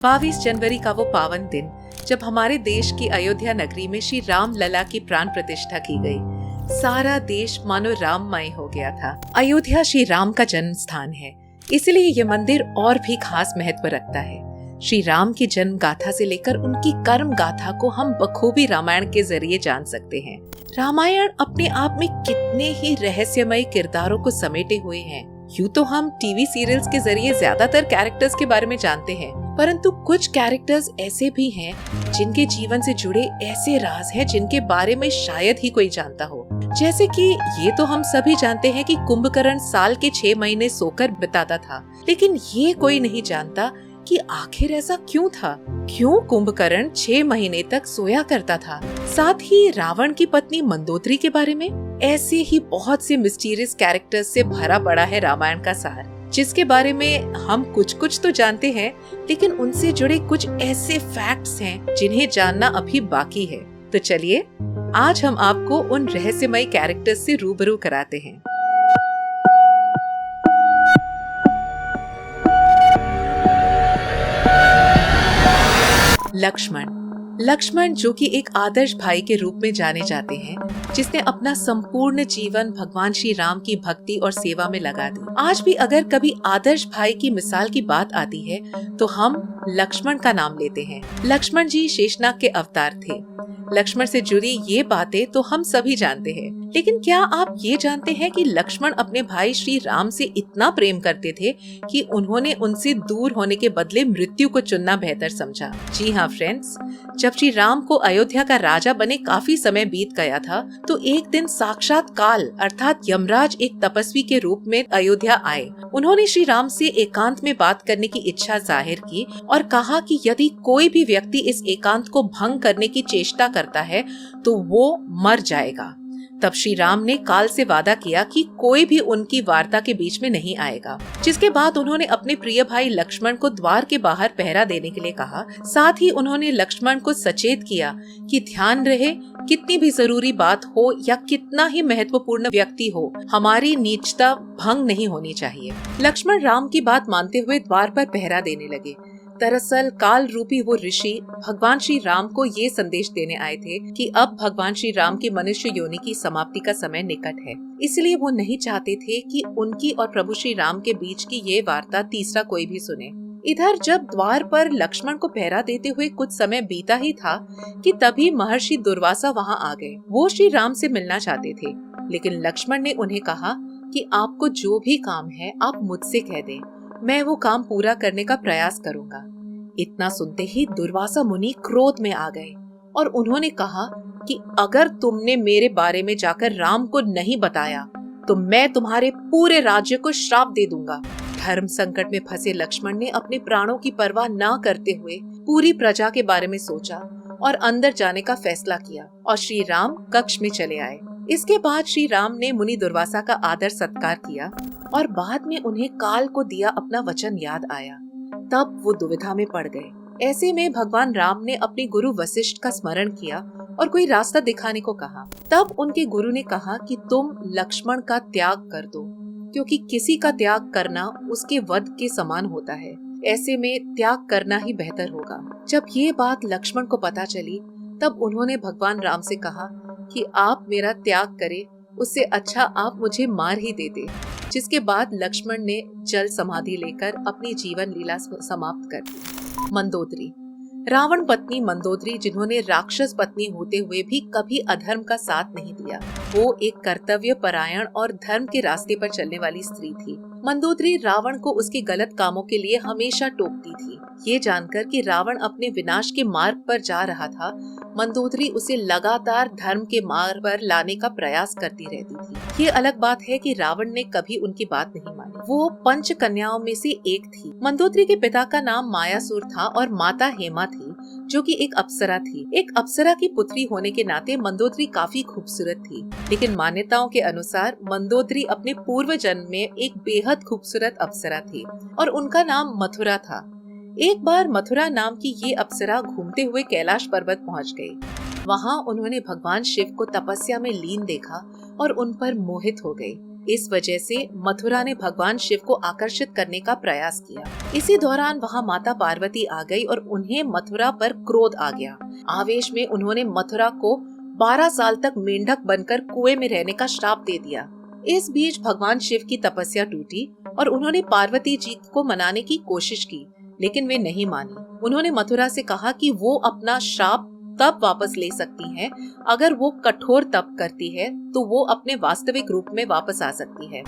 22 जनवरी का वो पावन दिन जब हमारे देश की अयोध्या नगरी में श्री राम लला की प्राण प्रतिष्ठा की गई। सारा देश मानो राममय हो गया था। अयोध्या श्री राम का जन्म स्थान है, इसलिए ये मंदिर और भी खास महत्व रखता है। श्री राम की जन्म गाथा से लेकर उनकी कर्म गाथा को हम बखूबी रामायण के जरिए जान सकते हैं। रामायण अपने आप में कितने ही रहस्यमय किरदारों को समेटे हुए हैं। यूँ तो हम टीवी सीरियल्स के जरिए ज्यादातर कैरेक्टर्स के बारे में जानते हैं, परंतु कुछ कैरेक्टर्स ऐसे भी हैं जिनके जीवन से जुड़े ऐसे राज हैं जिनके बारे में शायद ही कोई जानता हो। जैसे कि ये तो हम सभी जानते हैं कि कुंभकर्ण साल के 6 महीने सोकर बिताता था, लेकिन ये कोई नहीं जानता कि आखिर ऐसा क्यों था। क्यों कुंभकर्ण 6 महीने तक सोया करता था। साथ ही रावण की पत्नी मंदोदरी के बारे में ऐसे ही बहुत से मिस्टीरियस कैरेक्टर्स से भरा पड़ा है रामायण का सार, जिसके बारे में हम कुछ तो जानते हैं, लेकिन उनसे जुड़े कुछ ऐसे फैक्ट्स हैं जिन्हें जानना अभी बाकी है। तो चलिए आज हम आपको उन रहस्यमय कैरेक्टर्स से रूबरू कराते हैं। लक्ष्मण जो कि एक आदर्श भाई के रूप में जाने जाते हैं, जिसने अपना संपूर्ण जीवन भगवान श्री राम की भक्ति और सेवा में लगा दी। आज भी अगर कभी आदर्श भाई की मिसाल की बात आती है तो हम लक्ष्मण का नाम लेते हैं। लक्ष्मण जी शेषनाग के अवतार थे। लक्ष्मण से जुड़ी ये बातें तो हम सभी जानते हैं, लेकिन क्या आप ये जानते हैं कि लक्ष्मण अपने भाई श्री राम से इतना प्रेम करते थे कि उन्होंने उनसे दूर होने के बदले मृत्यु को चुनना बेहतर समझा। जी हाँ फ्रेंड्स, जब श्री राम को अयोध्या का राजा बने काफी समय बीत गया था, तो एक दिन साक्षात काल अर्थात यमराज एक तपस्वी के रूप में अयोध्या आए। उन्होंने श्री राम से एकांत में बात करने की इच्छा जाहिर की और कहा कि यदि कोई भी व्यक्ति इस एकांत को भंग करने की चेष्टा करता है तो वो मर जाएगा। तब श्री राम ने काल से वादा किया कि कोई भी उनकी वार्ता के बीच में नहीं आएगा, जिसके बाद उन्होंने अपने प्रिय भाई लक्ष्मण को द्वार के बाहर पहरा देने के लिए कहा। साथ ही उन्होंने लक्ष्मण को सचेत किया कि ध्यान रहे, कितनी भी जरूरी बात हो या कितना ही महत्वपूर्ण व्यक्ति हो, हमारी निजता भंग नहीं होनी चाहिए। लक्ष्मण राम की बात मानते हुए द्वार पर पहरा देने लगे। दरअसल काल रूपी वो ऋषि भगवान श्री राम को ये संदेश देने आए थे कि अब भगवान श्री राम की मनुष्य योनि की समाप्ति का समय निकट है। इसलिए वो नहीं चाहते थे कि उनकी और प्रभु श्री राम के बीच की ये वार्ता तीसरा कोई भी सुने। इधर जब द्वार पर लक्ष्मण को पहरा देते हुए कुछ समय बीता ही था कि तभी महर्षि दुर्वासा वहाँ आ गए। वो श्री राम से मिलना चाहते थे, लेकिन लक्ष्मण ने उन्हें कहा कि आपको जो भी काम है आप मुझसे कह दें, मैं वो काम पूरा करने का प्रयास करूंगा। इतना सुनते ही दुर्वासा मुनि क्रोध में आ गए और उन्होंने कहा कि अगर तुमने मेरे बारे में जाकर राम को नहीं बताया तो मैं तुम्हारे पूरे राज्य को श्राप दे दूंगा। धर्म संकट में फंसे लक्ष्मण ने अपने प्राणों की परवाह न करते हुए पूरी प्रजा के बारे में सोचा और अंदर जाने का फैसला किया और श्री राम कक्ष में चले आए। इसके बाद श्री राम ने मुनि दुर्वासा का आदर सत्कार किया और बाद में उन्हें काल को दिया अपना वचन याद आया। तब वो दुविधा में पड़ गए। ऐसे में भगवान राम ने अपने गुरु वशिष्ठ का स्मरण किया और कोई रास्ता दिखाने को कहा। तब उनके गुरु ने कहा कि तुम लक्ष्मण का त्याग कर दो, क्योंकि किसी का त्याग करना उसके वध के समान होता है। ऐसे में त्याग करना ही बेहतर होगा। जब ये बात लक्ष्मण को पता चली तब उन्होंने भगवान राम से कहा कि आप मेरा त्याग करें, उससे अच्छा आप मुझे मार ही देते। जिसके बाद लक्ष्मण ने जल समाधि लेकर अपनी जीवन लीला समाप्त कर दी। मंदोदरी, रावण पत्नी मंदोदरी, जिन्होंने राक्षस पत्नी होते हुए भी कभी अधर्म का साथ नहीं दिया। वो एक कर्तव्य परायण और धर्म के रास्ते पर चलने वाली स्त्री थी। मंदोदरी रावण को उसके गलत कामों के लिए हमेशा टोकती थी। ये जानकर कि रावण अपने विनाश के मार्ग पर जा रहा था, मंदोदरी उसे लगातार धर्म के मार्ग पर लाने का प्रयास करती रहती थी। ये अलग बात है कि रावण ने कभी उनकी बात नहीं मानी। वो पंच कन्याओं में से एक थी। मंदोदरी के पिता का नाम मायासुर था और माता हेमा थी, जो कि एक अप्सरा थी। एक अप्सरा की पुत्री होने के नाते मंदोदरी काफी खूबसूरत थी, लेकिन मान्यताओं के अनुसार मंदोदरी अपने पूर्व जन्म में एक बेहद खूबसूरत अप्सरा थी और उनका नाम मथुरा था। एक बार मथुरा नाम की ये अप्सरा घूमते हुए कैलाश पर्वत पहुंच गई। वहां उन्होंने भगवान शिव को तपस्या में लीन देखा और उन पर मोहित हो गई। इस वजह से मथुरा ने भगवान शिव को आकर्षित करने का प्रयास किया। इसी दौरान वहां माता पार्वती आ गई और उन्हें मथुरा पर क्रोध आ गया। आवेश में उन्होंने मथुरा को 12 साल तक मेंढक बनकर कुएं में रहने का श्राप दे दिया। इस बीच भगवान शिव की तपस्या टूटी और उन्होंने पार्वती जी को मनाने की कोशिश की, लेकिन वे नहीं मानी। उन्होंने मथुरा से कहा कि वो अपना श्राप तब वापस ले सकती हैं अगर वो कठोर तप करती है, तो वो अपने वास्तविक रूप में वापस आ सकती है।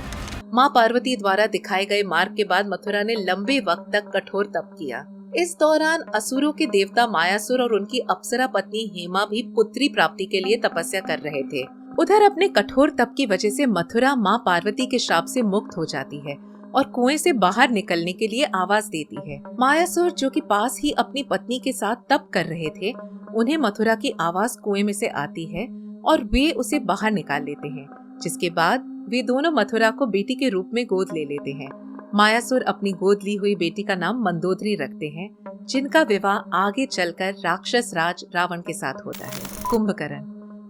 माँ पार्वती द्वारा दिखाए गए मार्ग के बाद मथुरा ने लंबे वक्त तक कठोर तप किया। इस दौरान असुरों के देवता मायासुर और उनकी अप्सरा पत्नी हेमा भी पुत्री प्राप्ति के लिए तपस्या कर रहे थे। उधर अपने कठोर तप की वजह से मथुरा माँ पार्वती के श्राप से मुक्त हो जाती है और कुएं से बाहर निकलने के लिए आवाज देती है। मायासुर, जो कि पास ही अपनी पत्नी के साथ तप कर रहे थे, उन्हें मथुरा की आवाज कुएं में से आती है और वे उसे बाहर निकाल लेते हैं, जिसके बाद वे दोनों मथुरा को बेटी के रूप में गोद ले लेते हैं। मायासुर अपनी गोद ली हुई बेटी का नाम मंदोदरी रखते हैं, जिनका विवाह आगे चलकर राक्षस राज रावण के साथ होता है।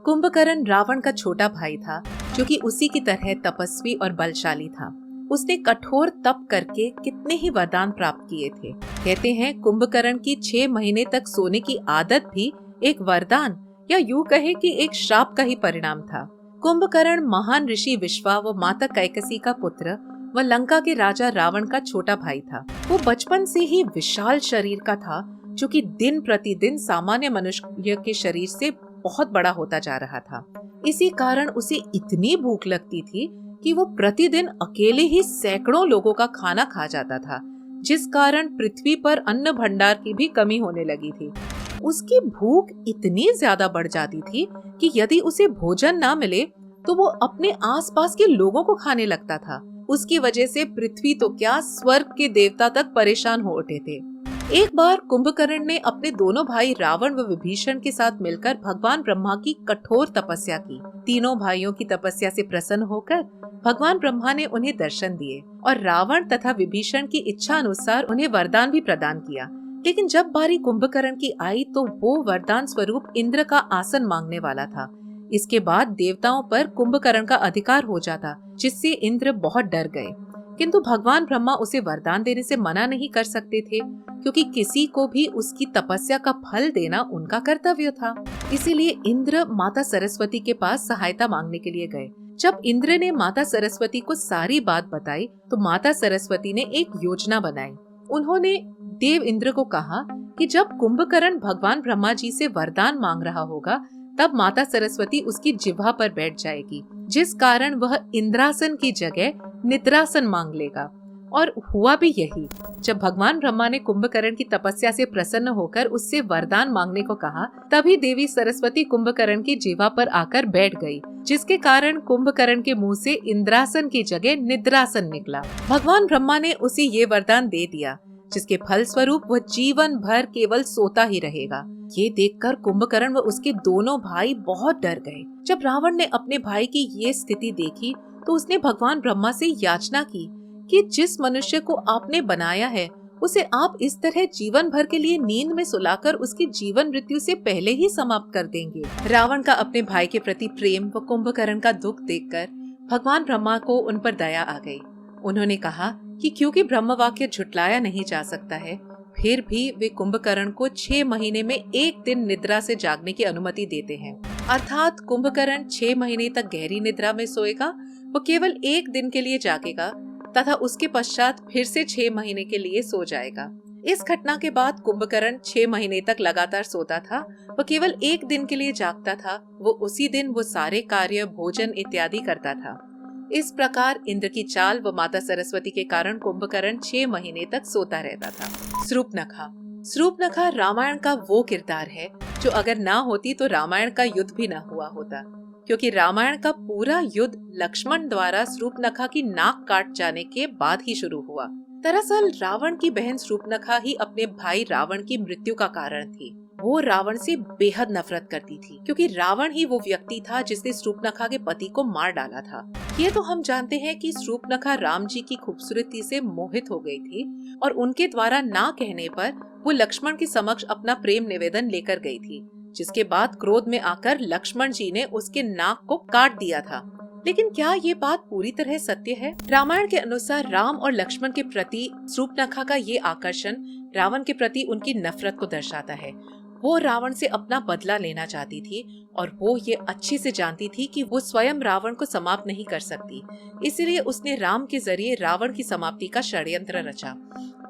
कुंभकर्ण रावण का छोटा भाई था, जो कि उसी की तरह तपस्वी और बलशाली था। उसने कठोर तप करके कितने ही वरदान प्राप्त किए थे। कहते हैं कुंभकर्ण की 6 महीने तक सोने की आदत भी एक वरदान या यूं कहे कि एक श्राप का ही परिणाम था। कुंभकर्ण महान ऋषि विश्वा व माता कैकसी का पुत्र व लंका के राजा रावण का छोटा भाई था। वो बचपन से ही विशाल शरीर का था, जो कि दिन प्रतिदिन सामान्य मनुष्य के शरीर से बहुत बड़ा होता जा रहा था। इसी कारण उसे इतनी भूख लगती थी कि वो प्रतिदिन अकेले ही सैकड़ों लोगों का खाना खा जाता था, जिस कारण पृथ्वी पर अन्न भंडार की भी कमी होने लगी थी। उसकी भूख इतनी ज्यादा बढ़ जाती थी कि यदि उसे भोजन ना मिले तो वो अपने आसपास के लोगों को खाने लगता था। उसकी वजह से पृथ्वी तो क्या, स्वर्ग के देवता तक परेशान हो उठे थे। एक बार कुंभकर्ण ने अपने दोनों भाई रावण व विभीषण के साथ मिलकर भगवान ब्रह्मा की कठोर तपस्या की। तीनों भाइयों की तपस्या से प्रसन्न होकर भगवान ब्रह्मा ने उन्हें दर्शन दिए और रावण तथा विभीषण की इच्छा अनुसार उन्हें वरदान भी प्रदान किया। लेकिन जब बारी कुंभकर्ण की आई तो वो वरदान स्वरूप इंद्र का आसन मांगने वाला था। इसके बाद देवताओं पर कुंभकर्ण का अधिकार हो जाता, जिससे इंद्र बहुत डर गए। किंतु भगवान ब्रह्मा उसे वरदान देने से मना नहीं कर सकते थे, क्योंकि किसी को भी उसकी तपस्या का फल देना उनका कर्तव्य था। इसीलिए इंद्र माता सरस्वती के पास सहायता मांगने के लिए गए। जब इंद्र ने माता सरस्वती को सारी बात बताई तो माता सरस्वती ने एक योजना बनाई। उन्होंने देव इंद्र को कहा कि जब कुंभकर्ण भगवान ब्रह्मा जी से वरदान मांग रहा होगा, तब माता सरस्वती उसकी जिह्वा पर बैठ जाएगी, जिस कारण वह इंद्रासन की जगह निद्रासन मांग लेगा। और हुआ भी यही। जब भगवान ब्रह्मा ने कुंभकर्ण की तपस्या से प्रसन्न होकर उससे वरदान मांगने को कहा, तभी देवी सरस्वती कुंभकर्ण की जिह्वा पर आकर बैठ गई, जिसके कारण कुंभकर्ण के मुंह से इंद्रासन की जगह निद्रासन निकला। भगवान ब्रह्मा ने उसे ये वरदान दे दिया, जिसके फल स्वरूप वह जीवन भर केवल सोता ही रहेगा। ये देखकर कुंभकर्ण व उसके दोनों भाई बहुत डर गए। जब रावण ने अपने भाई की ये स्थिति देखी तो उसने भगवान ब्रह्मा से याचना की कि जिस मनुष्य को आपने बनाया है, उसे आप इस तरह जीवन भर के लिए नींद में सुलाकर उसकी जीवन मृत्यु से पहले ही समाप्त कर देंगे। रावण का अपने भाई के प्रति प्रेम व कुंभकर्ण का दुख देखकर भगवान ब्रह्मा को उन पर दया आ गई। उन्होंने कहा कि क्योंकि ब्रह्म वाक्य झुटलाया नहीं जा सकता है, फिर भी वे कुंभकर्ण को 6 महीने में 1 दिन निद्रा से जागने की अनुमति देते हैं। अर्थात कुंभकर्ण 6 महीने तक गहरी निद्रा में सोएगा, वो केवल 1 दिन के लिए जागेगा तथा उसके पश्चात फिर से 6 महीने के लिए सो जाएगा। इस घटना के बाद कुंभकर्ण 6 महीने तक लगातार सोता था। वह केवल 1 दिन के लिए जागता था। वो उसी दिन वो सारे कार्य, भोजन इत्यादि करता था। इस प्रकार इंद्र की चाल व माता सरस्वती के कारण कुंभकर्ण 6 महीने तक सोता रहता था। शूर्पणखा रामायण का वो किरदार है जो अगर ना होती तो रामायण का युद्ध भी ना हुआ होता, क्योंकि रामायण का पूरा युद्ध लक्ष्मण द्वारा शूर्पणखा की नाक काट जाने के बाद ही शुरू हुआ। दरअसल रावण की बहन शूर्पणखा ही अपने भाई रावण की मृत्यु का कारण थी। वो रावण से बेहद नफरत करती थी, क्योंकि रावण ही वो व्यक्ति था जिसने शूर्पणखा के पति को मार डाला था। ये तो हम जानते हैं कि शूर्पणखा राम जी की खूबसूरती से मोहित हो गई थी और उनके द्वारा ना कहने पर वो लक्ष्मण के समक्ष अपना प्रेम निवेदन लेकर गई थी, जिसके बाद क्रोध में आकर लक्ष्मण जी ने उसके नाक को काट दिया था। लेकिन क्या ये बात पूरी तरह सत्य है? रामायण के अनुसार राम और लक्ष्मण के प्रति शूर्पणखा का ये आकर्षण रावण के प्रति उनकी नफरत को दर्शाता है। वो रावण से अपना बदला लेना चाहती थी और वो ये अच्छे से जानती थी कि वो स्वयं रावण को समाप्त नहीं कर सकती। इसलिए उसने राम के जरिए रावण की समाप्ति का षड्यंत्र रचा।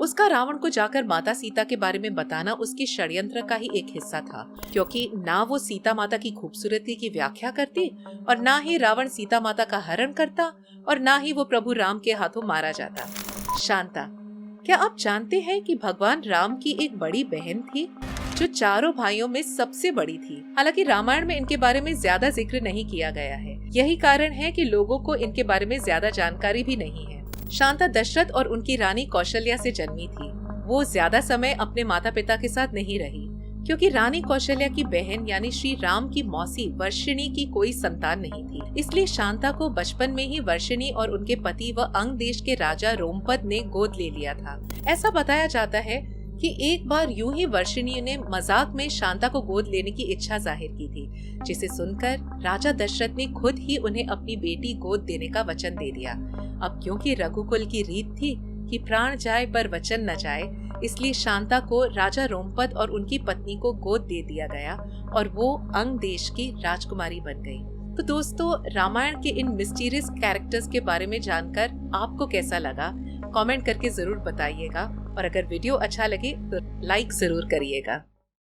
उसका रावण को जाकर माता सीता के बारे में बताना उसकी षड्यंत्र का ही एक हिस्सा था, क्योंकि ना वो सीता माता की खूबसूरती की व्याख्या करती और ना ही रावण सीता माता का हरण करता और ना ही वो प्रभु राम के हाथों मारा जाता। शांता, क्या आप जानते हैं कि भगवान राम की एक बड़ी बहन थी जो चारों भाइयों में सबसे बड़ी थी? हालांकि रामायण में इनके बारे में ज्यादा जिक्र नहीं किया गया है। यही कारण है कि लोगों को इनके बारे में ज्यादा जानकारी भी नहीं है। शांता दशरथ और उनकी रानी कौशल्या से जन्मी थी। वो ज्यादा समय अपने माता पिता के साथ नहीं रही, क्योंकि रानी कौशल्या की बहन यानी श्री राम की मौसी वर्षिणी की कोई संतान नहीं थी। इसलिए शांता को बचपन में ही वर्षिणी और उनके पति व अंग देश के राजा रोमपद ने गोद ले लिया था। ऐसा बताया जाता है कि एक बार यूं ही वर्षिणी ने मजाक में शांता को गोद लेने की इच्छा जाहिर की थी, जिसे सुनकर राजा दशरथ ने खुद ही उन्हें अपनी बेटी गोद देने का वचन दे दिया। अब क्योंकि रघुकुल की रीत थी कि प्राण जाए पर वचन न जाए, इसलिए शांता को राजा रोमपद और उनकी पत्नी को गोद दे दिया गया और वो अंग देश की राजकुमारी बन गई। तो दोस्तों, रामायण के इन मिस्टीरियस कैरेक्टर्स के बारे में जानकर आपको कैसा लगा, कमेंट करके जरूर बताइएगा और अगर वीडियो अच्छा लगे तो लाइक जरूर करिएगा।